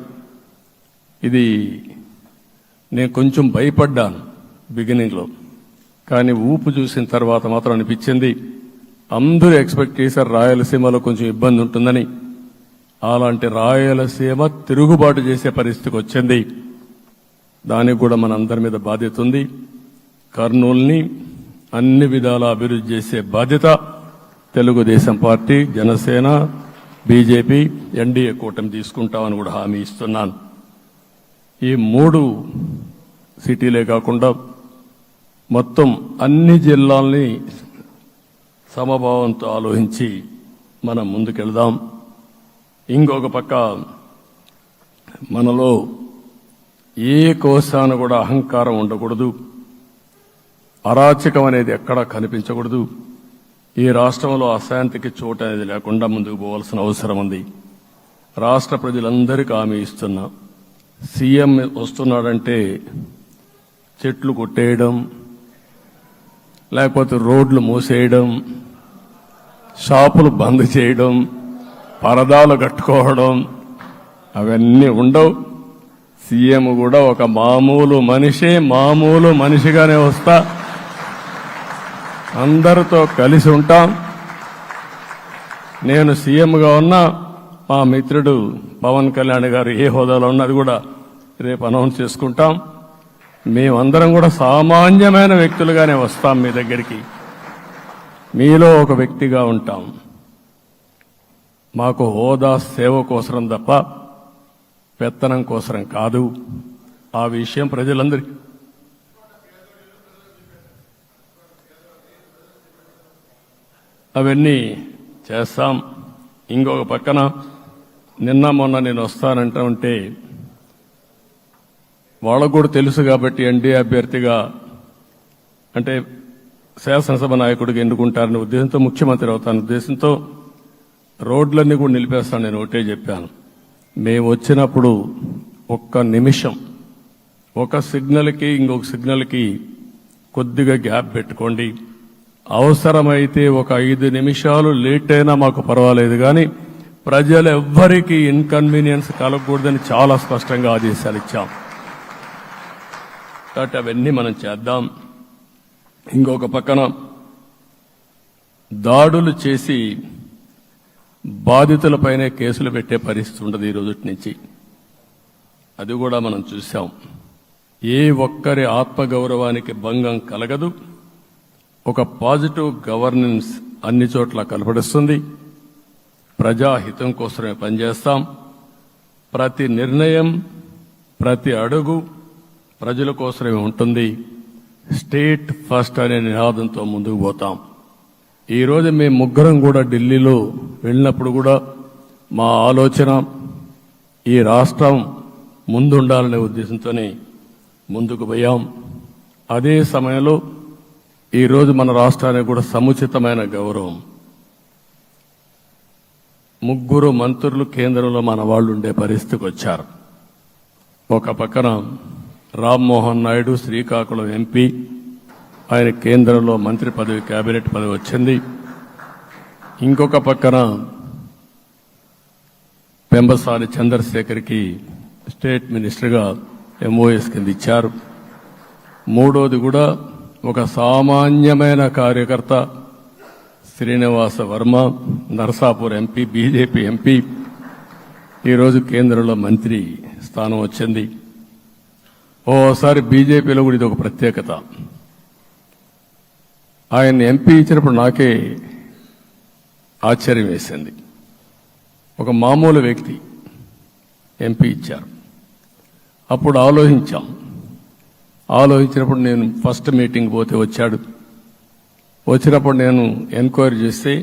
ఇది నేను కొంచెం భయపడ్డాను బిగినింగ్లో, కానీ ఊపు చూసిన తర్వాత మాత్రం అనిపించింది అందరూ ఎక్స్పెక్ట్ చేశారు రాయలసీమలో కొంచెం ఇబ్బంది ఉంటుందని. అలాంటి రాయలసీమ తిరుగుబాటు చేసే పరిస్థితికి వచ్చింది. దానికి కూడా మన అందరి మీద బాధ్యత ఉంది. కర్నూలుని అన్ని విధాలా అభివృద్ధి చేసే బాధ్యత Telugu Desam party, Janasena, BJP, NDA కూటమి తీసుకుంటామని కూడా హామీ ఇస్తున్నాను. ఈ 3 సిటీలే కాకుండా మొత్తం అన్ని జిల్లాల్ని సమభావంతో ఆలోచించి మనం ముందుకెళ్దాం. ఇంకొక పక్క మనలో ఏ కోశాన కూడా అహంకారం ఉండకూడదు, అరాచకం అనేది ఎక్కడా కనిపించకూడదు. ఈ రాష్ట్రంలో అశాంతికి చోటు అనేది లేకుండా ముందుకు పోవాల్సిన అవసరం ఉంది. రాష్ట్ర ప్రజలందరికీ హామీ ఇస్తున్నా, సీఎం వస్తున్నాడంటే చెట్లు కొట్టేయడం, లేకపోతే రోడ్లు మూసేయడం, షాపులు బంద్ చేయడం, పరదాలు కట్టుకోవడం అవన్నీ ఉండవు. సీఎం కూడా ఒక మామూలు మనిషిగానే వస్తా, అందరితో కలిసి ఉంటాం. నేను సీఎంగా ఉన్నా, మా మిత్రుడు పవన్ కళ్యాణ్ గారు ఏ హోదాలో ఉన్నది కూడా రేపు అనౌన్స్ చేసుకుంటాం. మేమందరం కూడా సామాన్యమైన వ్యక్తులుగానే వస్తాం మీ దగ్గరికి, మీలో ఒక వ్యక్తిగా ఉంటాం. మాకు హోదా సేవ కోసరం తప్ప పెత్తనం కోసరం కాదు. ఆ విషయం ప్రజలందరికీ అవన్నీ చేస్తాం. ఇంకొక పక్కన నిన్న మొన్న నేను వస్తానంటా ఉంటే వాళ్ళకు కూడా తెలుసు కాబట్టి ఎన్డీఏ అభ్యర్థిగా అంటే శాసనసభ నాయకుడిగా ఎన్నుకుంటారనే ఉద్దేశంతో, ముఖ్యమంత్రి అవుతాను ఉద్దేశంతో రోడ్లన్నీ కూడా నిలిపేస్తాను. నేను ఒకటే చెప్పాను, మేము వచ్చినప్పుడు ఒక్క నిమిషం ఒక సిగ్నల్కి ఇంకొక సిగ్నల్కి కొద్దిగా గ్యాప్ పెట్టుకోండి. అవసరమైతే ఒక 5 నిమిషాలు లేట్ అయినా మాకు పర్వాలేదు, కానీ ప్రజలు ఎవ్వరికీ ఇన్కన్వీనియన్స్ కలగకూడదని చాలా స్పష్టంగా ఆదేశాలు ఇచ్చాం. కాబట్టి అవన్నీ మనం చేద్దాం. ఇంకొక పక్కన దాడులు చేసి బాధితులపైనే కేసులు పెట్టే పరిస్థితి ఉండదు ఈ రోజు నుంచి. అది కూడా మనం చూశాం. ఏ ఒక్కరి ఆత్మగౌరవానికి భంగం కలగదు. ఒక పాజిటివ్ గవర్నెన్స్ అన్ని చోట్ల కనపడుస్తుంది. ప్రజాహితం కోసమే పనిచేస్తాం. ప్రతి నిర్ణయం, ప్రతి అడుగు ప్రజల కోసమే ఉంటుంది. స్టేట్ ఫస్ట్ అనే నినాదంతో ముందుకు పోతాం. ఈరోజు మేము ముగ్గురం కూడా ఢిల్లీలో వెళ్ళినప్పుడు కూడా మా ఆలోచన ఈ రాష్ట్రం ముందుండాలనే ఉద్దేశంతోనే ముందుకు పోయాం. అదే సమయంలో ఈరోజు మన రాష్ట్రానికి కూడా సముచితమైన గౌరవం. 3 మంత్రులు కేంద్రంలో మన వాళ్ళు ఉండే పరిస్థితికి వచ్చారు. ఒక పక్కన రామ్మోహన్ నాయుడు శ్రీకాకుళం ఎంపీ, ఆయన కేంద్రంలో మంత్రి పదవి, కేబినెట్ పదవి వచ్చింది. ఇంకొక పక్కన పెంబసాని చంద్రశేఖర్కి స్టేట్ మినిస్టర్గా ఎంఓఎస్ కింద ఇచ్చారు. మూడోది కూడా ఒక సామాన్యమైన కార్యకర్త Srinivasa Varma, Narasapur MP, BJP MP, ఈరోజు కేంద్రంలో మంత్రి స్థానం వచ్చింది. ఓసారి బీజేపీలో కూడా ఇది ఒక ప్రత్యేకత. ఆయన ఎంపీ ఇచ్చినప్పుడు నాకే ఆశ్చర్యం వేసింది. ఒక మామూలు వ్యక్తి ఎంపీ ఇచ్చారు. అప్పుడు ఆలోచించినప్పుడు నేను ఫస్ట్ మీటింగ్ పోతే వచ్చాడు. వచ్చినప్పుడు నేను ఎంక్వైరీ చేస్తే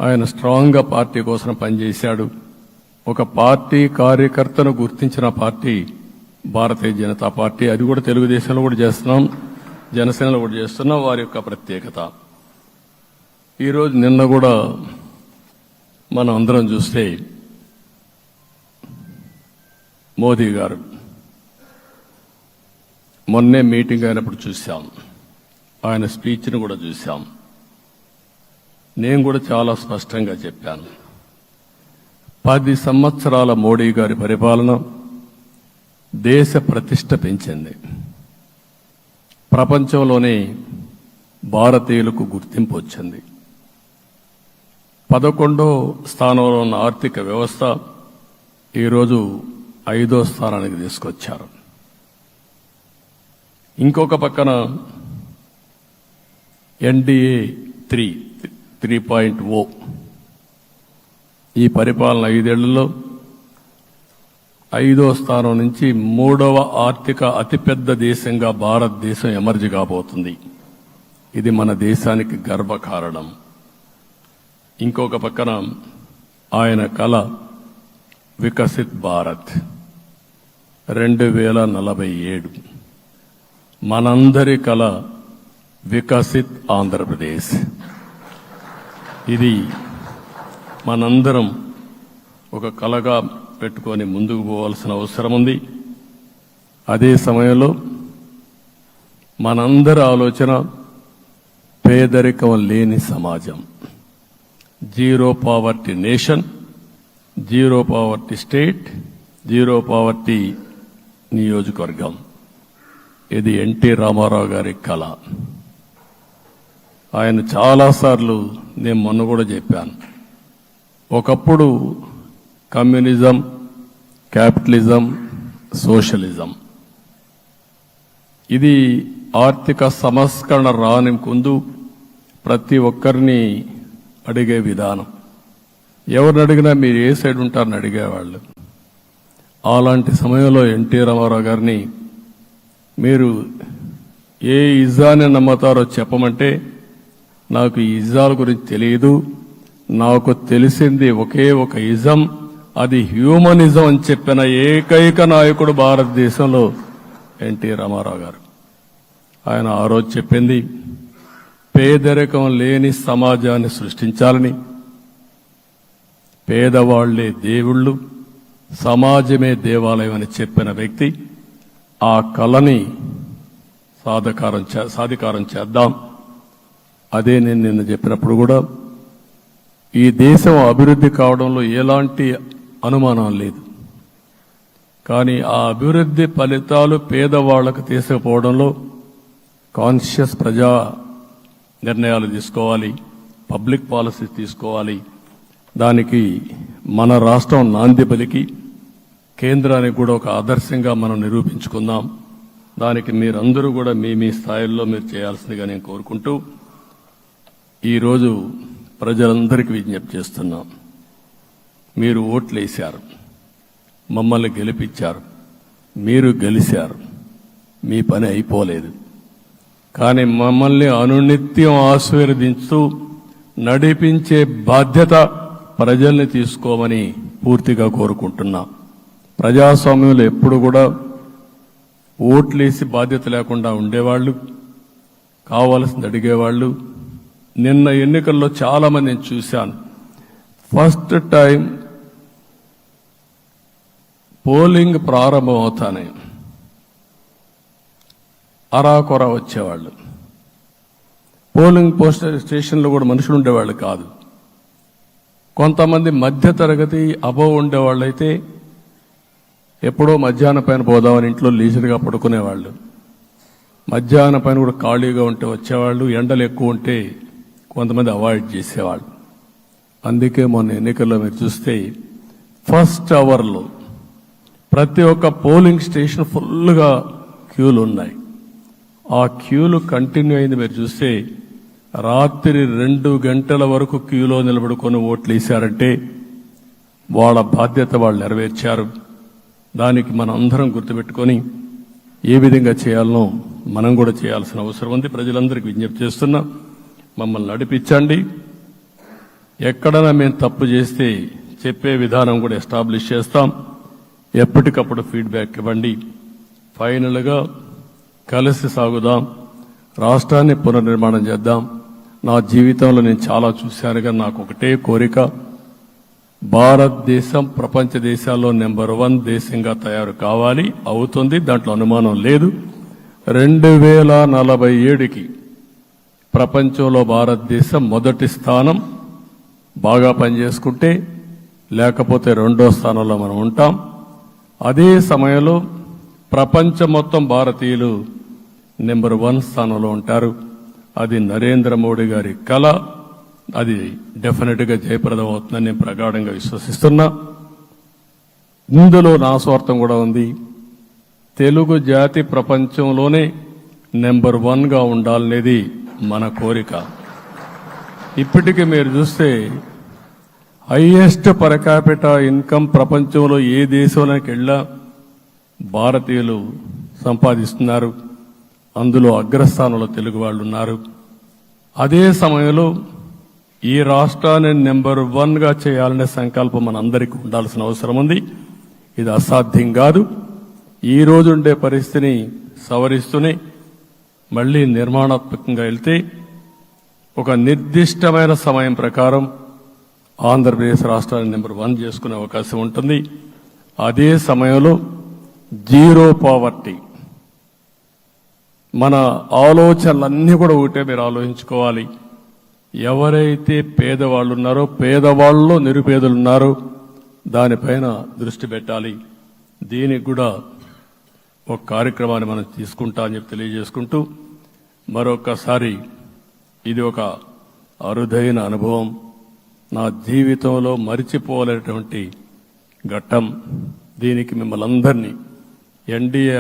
ఆయన స్ట్రాంగ్గా పార్టీ కోసం పనిచేశాడు. ఒక పార్టీ కార్యకర్తను గుర్తించిన పార్టీ భారతీయ జనతా పార్టీ. అది కూడా తెలుగుదేశంలో కూడా చేస్తున్నాం, జనసేనలో కూడా చేస్తున్నాం. వారి యొక్క ప్రత్యేకత. ఈరోజు నిన్న కూడా మనం అందరం చూస్తే మోదీ గారు మొన్నే మీటింగ్ అయినప్పుడు చూశాం, ఆయన స్పీచ్ను కూడా చూశాం. నేను కూడా చాలా స్పష్టంగా చెప్పాను, 10 సంవత్సరాల మోడీ గారి పరిపాలన దేశ ప్రతిష్ట పెంచింది. ప్రపంచంలోనే భారతీయులకు గుర్తింపు వచ్చింది. 11వ స్థానంలో ఉన్న ఆర్థిక వ్యవస్థ ఈరోజు 5వ స్థానానికి తీసుకొచ్చారు. ఇంకొక పక్కన ఎన్డీఏ 3.0 ఈ పరిపాలన 5 ఏళ్లలో 5వ స్థానం నుంచి 3వ ఆర్థిక అతిపెద్ద దేశంగా భారతదేశం ఎమర్జ్ కాబోతుంది. ఇది మన దేశానికి గర్వకారణం. ఇంకొక పక్కన ఆయన కల వికసిత్ భారత్ 2047, మనందరి కల వికసిత్ ఆంధ్రప్రదేశ్. ఇది మనందరం ఒక కలగా పెట్టుకొని ముందుకు పోవాల్సిన అవసరం ఉంది. అదే సమయంలో మనందరి ఆలోచన పేదరికం లేని సమాజం, zero poverty nation, zero poverty state, zero poverty నియోజకవర్గం. ఇది ఎన్టీ రామారావు గారి కళ. ఆయన చాలాసార్లు నేను మొన్న కూడా చెప్పాను, ఒకప్పుడు కమ్యూనిజం, క్యాపిటలిజం, సోషలిజం ఇది ఆర్థిక సంస్కరణ రాని ముందు ప్రతి ఒక్కరిని అడిగే విధానం. ఎవరిని అడిగినా మీరు ఏ సైడ్ ఉంటారని అడిగేవాళ్ళు. అలాంటి సమయంలో ఎన్టీ రామారావు గారిని మీరు ఏ ఇజాన్ని నమ్ముతారో చెప్పమంటే, నాకు ఈ ఇజాల గురించి తెలియదు, నాకు తెలిసింది ఒకే ఒక ఇజం, అది హ్యూమనిజం అని చెప్పిన ఏకైక నాయకుడు భారతదేశంలో ఎన్టీ రామారావు గారు. ఆయన ఆ రోజు చెప్పింది పేదరికం లేని సమాజాన్ని సృష్టించాలని, పేదవాళ్లే దేవుళ్ళు, సమాజమే దేవాలయం అని చెప్పిన వ్యక్తి. ఆ కళని సాధికారం చేద్దాం. అదే నేను నిన్న చెప్పినప్పుడు కూడా, ఈ దేశం అభివృద్ధి కావడంలో ఎలాంటి అనుమానం లేదు. కానీ ఆ అభివృద్ధి ఫలితాలు పేదవాళ్లకు తీసుకుపోవడంలో కాన్షియస్ ప్రజా నిర్ణయాలు తీసుకోవాలి, పబ్లిక్ పాలసీ తీసుకోవాలి. దానికి మన రాష్ట్రం నాంది పలికి కేంద్రానికి కూడా ఒక ఆదర్శంగా మనం నిరూపించుకుందాం. దానికి మీరందరూ కూడా మీ స్థాయిల్లో మీరు చేయాల్సిందిగా నేను కోరుకుంటూ ఈరోజు ప్రజలందరికీ విజ్ఞప్తి చేస్తున్నాం. మీరు ఓట్లేశారు, మమ్మల్ని గెలిపించారు, మీరు గెలిచారు, మీ పని అయిపోలేదు. కానీ మమ్మల్ని అనునిత్యం ఆశీర్వదించుతూ నడిపించే బాధ్యత ప్రజల్ని తీసుకోమని పూర్తిగా కోరుకుంటున్నాం. ప్రజాస్వామ్యంలో ఎప్పుడు కూడా ఓట్లేసి బాధ్యత లేకుండా ఉండేవాళ్లు, కావాల్సింది అడిగేవాళ్లు. నిన్న ఎన్నికల్లో చాలా మందిని చూశాను. ఫస్ట్ టైం పోలింగ్ ప్రారంభం అవుతానే అరాకొర వచ్చేవాళ్ళు. పోలింగ్ స్టేషన్లో కూడా మనుషులు ఉండేవాళ్ళు కాదు. కొంతమంది మధ్య తరగతి అబవ్ ఉండేవాళ్ళైతే ఎప్పుడో మధ్యాహ్నం పైన పోదామని ఇంట్లో లీజర్గా పడుకునేవాళ్ళు. మధ్యాహ్నం పైన కూడా ఖాళీగా ఉంటే వచ్చేవాళ్ళు. ఎండలు ఎక్కువ ఉంటే కొంతమంది అవాయిడ్ చేసేవాళ్ళు. అందుకే మొన్న ఎన్నికల్లో మీరు చూస్తే ఫస్ట్ అవర్లో ప్రతి ఒక్క పోలింగ్ స్టేషన్ ఫుల్గా క్యూలు ఉన్నాయి. ఆ క్యూలు కంటిన్యూ అయింది. మీరు చూస్తే రాత్రి 2 గంటల వరకు క్యూలో నిలబడుకొని ఓట్లు వేశారంటే వాళ్ళ బాధ్యత వాళ్ళు నెరవేర్చారు. దానికి మనం అందరం గుర్తుపెట్టుకొని ఏ విధంగా చేయాలనో మనం కూడా చేయాల్సిన అవసరం ఉంది. ప్రజలందరికీ విజ్ఞప్తి చేస్తున్నా, మమ్మల్ని నడిపించండి. ఎక్కడైనా మేము తప్పు చేస్తే చెప్పే విధానం కూడా ఎస్టాబ్లిష్ చేస్తాం. ఎప్పటికప్పుడు ఫీడ్బ్యాక్ ఇవ్వండి. ఫైనల్గా కలిసి సాగుదాం, రాష్ట్రాన్ని పునర్నిర్మాణం చేద్దాం. నా జీవితంలో నేను చాలా చూశానుగా నాకు ఒకటే కోరిక, భారతదేశం ప్రపంచ దేశాల్లో నెంబర్ 1 దేశంగా తయారు కావాలి, అవుతుంది, దాంట్లో అనుమానం లేదు. 2047కి ప్రపంచంలో భారతదేశం మొదటి స్థానం బాగా పనిచేసుకుంటే, లేకపోతే 2వ స్థానంలో మనం ఉంటాం. అదే సమయంలో ప్రపంచం మొత్తం భారతీయులు నెంబర్ 1 స్థానంలో ఉంటారు. అది నరేంద్ర మోడీ గారి కల. అది డెఫినెట్ గా జయప్రదం అవుతుందని నేను ప్రగాఢంగా విశ్వసిస్తున్నా. ఇందులో నా స్వార్థం కూడా ఉంది. తెలుగు జాతి ప్రపంచంలోనే నెంబర్ 1గా ఉండాలనేది మన కోరిక. ఇప్పటికీ మీరు చూస్తే హైయెస్ట్ పర్ క్యాపిటా ఇన్కమ్ ప్రపంచంలో ఏ దేశంలోకి వెళ్ళా భారతీయులు సంపాదిస్తున్నారు. అందులో అగ్రస్థానంలో తెలుగు వాళ్ళు ఉన్నారు. అదే సమయంలో ఈ రాష్ట్రాన్ని నెంబర్ 1గా చేయాలనే సంకల్పం మనందరికీ ఉండాల్సిన అవసరం ఉంది. ఇది అసాధ్యం కాదు. ఈ రోజు ఉండే పరిస్థితిని సవరిస్తూనే మళ్లీ నిర్మాణాత్మకంగా వెళ్తే ఒక నిర్దిష్టమైన సమయం ప్రకారం ఆంధ్రప్రదేశ్ రాష్ట్రాన్ని నెంబర్ 1 చేసుకునే అవకాశం ఉంటుంది. అదే సమయంలో జీరో పావర్టీ. మన ఆలోచనలన్నీ కూడా ఒకటే మీరు ఆలోచించుకోవాలి. ఎవరైతే పేదవాళ్ళు ఉన్నారో, పేదవాళ్ళలో నిరుపేదలు ఉన్నారో దానిపైన దృష్టి పెట్టాలి. దీనికి కూడా ఒక కార్యక్రమాన్ని మనం తీసుకుంటా అని చెప్పి తెలియజేసుకుంటూ మరొకసారి ఇది ఒక అరుదైన అనుభవం. నా జీవితంలో మరిచిపోలేనటువంటి ఘట్టం. దీనికి మిమ్మల్ని అందరినీ ఎన్డీఏ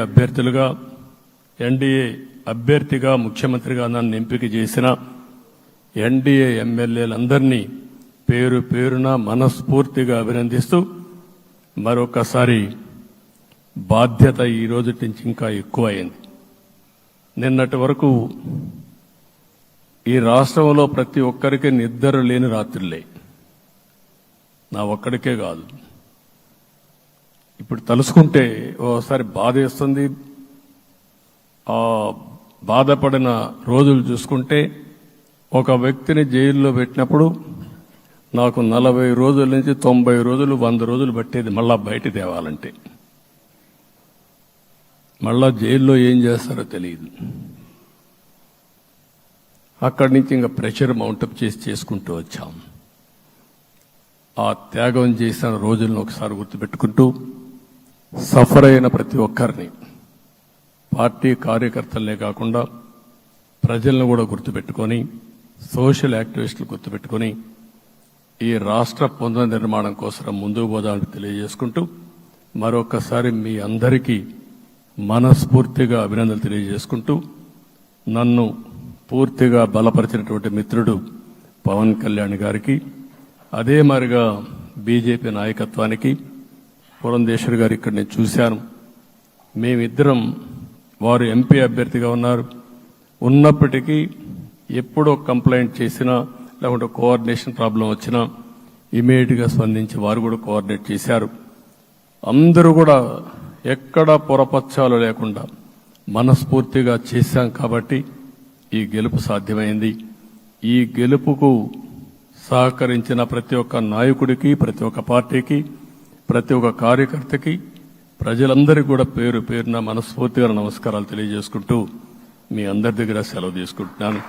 అభ్యర్థిగా ముఖ్యమంత్రిగా నన్ను ఎంపిక చేసిన ఎన్డీఏ ఎమ్మెల్యేలందరినీ పేరు పేరున మనస్ఫూర్తిగా అభినందిస్తూ మరొకసారి బాధ్యత ఈ రోజు నుంచి ఇంకా ఎక్కువైంది. నిన్నటి వరకు ఈ రాష్ట్రంలో ప్రతి ఒక్కరికి నిద్ర లేని రాత్రులే. నా ఒక్కడికే కాదు. ఇప్పుడు తలుసుకుంటే ఓసారి బాధేస్తుంది. ఆ బాధపడిన రోజులు చూసుకుంటే ఒక వ్యక్తిని జైల్లో పెట్టినప్పుడు నాకు 40 రోజుల నుంచి 90 రోజులు 100 రోజులు పట్టేది మళ్ళా బయట తేవాలంటే. మళ్ళా జైల్లో ఏం చేస్తారో తెలియదు. అక్కడి నుంచి ఇంకా ప్రెషర్ మౌంటప్ చేసుకుంటూ వచ్చాం. ఆ త్యాగం చేసిన రోజులను ఒకసారి గుర్తుపెట్టుకుంటూ సఫర్ అయిన ప్రతి ఒక్కరిని, పార్టీ కార్యకర్తలనే కాకుండా ప్రజలను కూడా గుర్తుపెట్టుకొని, సోషల్ యాక్టివిస్టులు గుర్తుపెట్టుకొని ఈ రాష్ట్ర పునర్నిర్మాణం కోసం ముందుకు పోదామని తెలియజేసుకుంటూ మరొకసారి మీ అందరికీ మనస్ఫూర్తిగా అభినందనలు తెలియజేసుకుంటూ నన్ను పూర్తిగా బలపరిచినటువంటి మిత్రుడు పవన్ కళ్యాణ్ గారికి, అదే మాదిరిగా బీజేపీ నాయకత్వానికి, పురంధేశ్వరి గారు ఇక్కడ నేను చూశాను. మేమిద్దరం, వారు ఎంపీ అభ్యర్థిగా ఉన్నప్పటికీ ఎప్పుడో కంప్లైంట్ చేసినా లేకుంటే కోఆర్డినేషన్ ప్రాబ్లం వచ్చినా ఇమీడియట్గా స్పందించి వారు కూడా కోఆర్డినేట్ చేశారు. అందరూ కూడా ఎక్కడా పొరపచ్చాలు లేకుండా మనస్ఫూర్తిగా చేశాం కాబట్టి ఈ గెలుపు సాధ్యమైంది. ఈ గెలుపుకు సహకరించిన ప్రతి ఒక్క నాయకుడికి, ప్రతి ఒక్క పార్టీకి, ప్రతి ఒక్క కార్యకర్తకి, ప్రజలందరికీ కూడా పేరు పేరున మనస్ఫూర్తిగా నమస్కారాలు తెలియజేసుకుంటూ మీ అందరి దగ్గర సెలవు తీసుకుంటున్నాను.